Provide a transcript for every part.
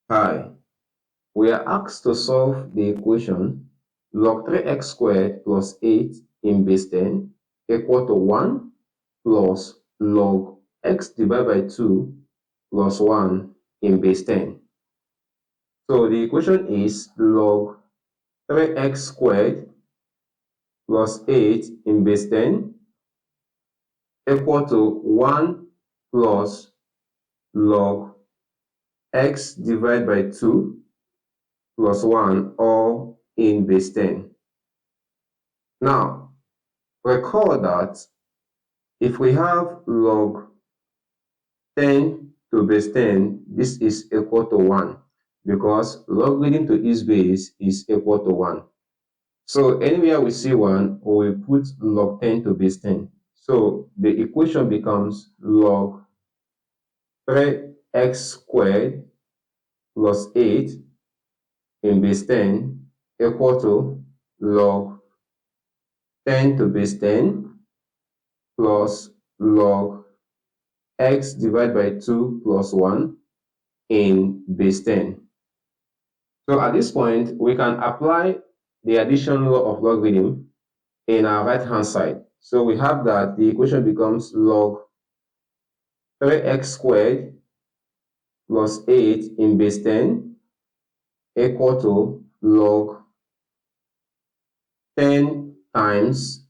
Hi, we are asked to solve the equation log 3x squared plus 8 in base 10 equal to 1 plus log x divided by 2 plus 1 in base 10. So the equation is log 3x squared plus 8 in base 10 equal to 1 plus log x divided by 2 plus 1 all in base 10. Now, recall that if we have log 10 to base 10, this is equal to 1 because logarithm to its base is equal to 1. So anywhere we see 1, we put log 10 to base 10. So the equation becomes log 3x squared plus 8 in base 10 equal to log 10 to base 10 plus log x divided by 2 plus 1 in base 10. So at this point, we can apply the addition law of logarithm in our right-hand side. So we have that the equation becomes log 3x squared plus 8 in base 10 equal to log 10 times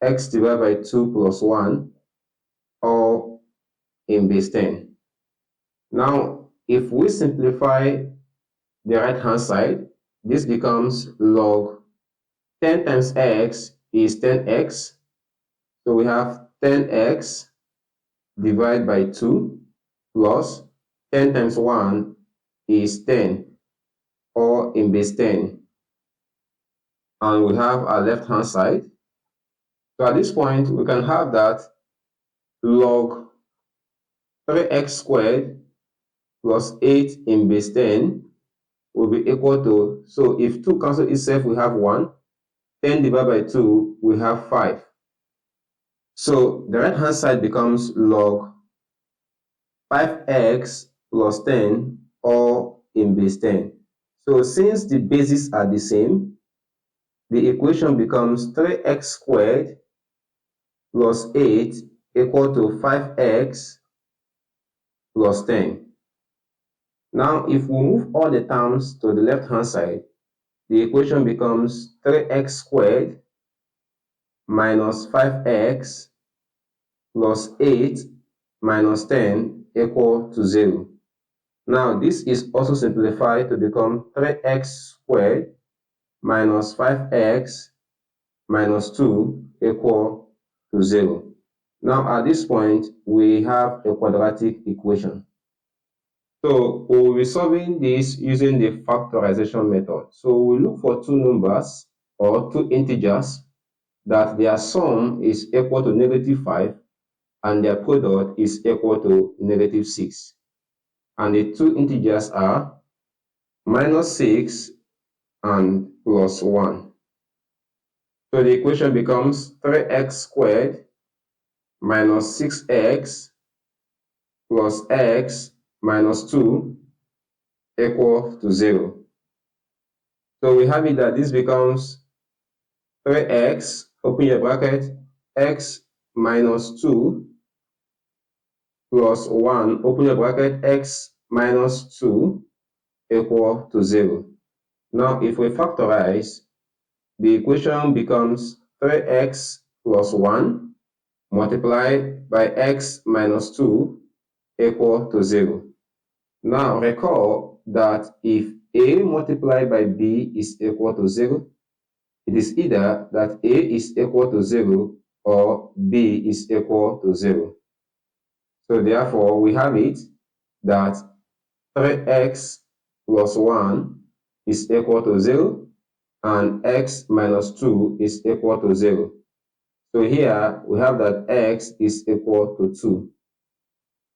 x divided by 2 plus 1 all in base 10. Now, if we simplify the right-hand side, this becomes log 10 times x is 10x. So we have 10x divided by 2 plus 10 times 1 is 10, all in base 10. And we have our left-hand side. So at this point, we can have that log 3x squared plus 8 in base 10 will be equal to, so if 2 cancel itself, we have 1. 10 divided by 2, we have 5. So the right-hand side becomes log 5x plus 10 all in base 10. So since the bases are the same, the equation becomes 3x squared plus 8 equal to 5x plus 10. Now, if we move all the terms to the left-hand side, the equation becomes 3x squared minus 5x plus 8 minus 10 equal to 0. Now, this is also simplified to become 3x squared minus 5x minus 2 equal to 0. Now, at this point, we have a quadratic equation. So, we will be solving this using the factorization method. So, we look for two numbers or two integers that their sum is equal to -5 and their product is equal to -6. And the two integers are -6 and +1. So the equation becomes 3x squared minus 6x plus x minus 2 equal to 0. So we have it that this becomes 3x, open your bracket, x minus 2 plus 1, open your bracket, x minus 2 equal to 0. Now, if we factorize, the equation becomes 3x plus 1 multiplied by x minus 2 equal to 0. Now, recall that if a multiplied by b is equal to 0, it is either that a is equal to 0 or b is equal to 0. So therefore, we have it that 3x plus 1 is equal to 0 and x minus 2 is equal to 0. So here we have that x is equal to 2.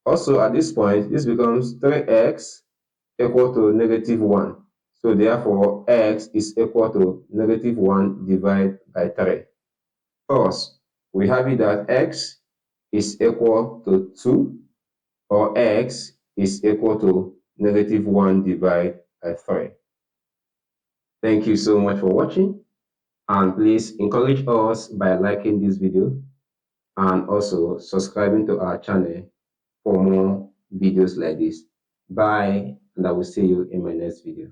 Also at this point, this becomes 3x equal to -1. So therefore, x is equal to -1 divided by 3. Thus, we have it that x is equal to 2 or x is equal to negative 1 divided by 3. Thank you so much for watching, and please encourage us by liking this video and also subscribing to our channel for more videos like this. Bye, and I will see you in my next video.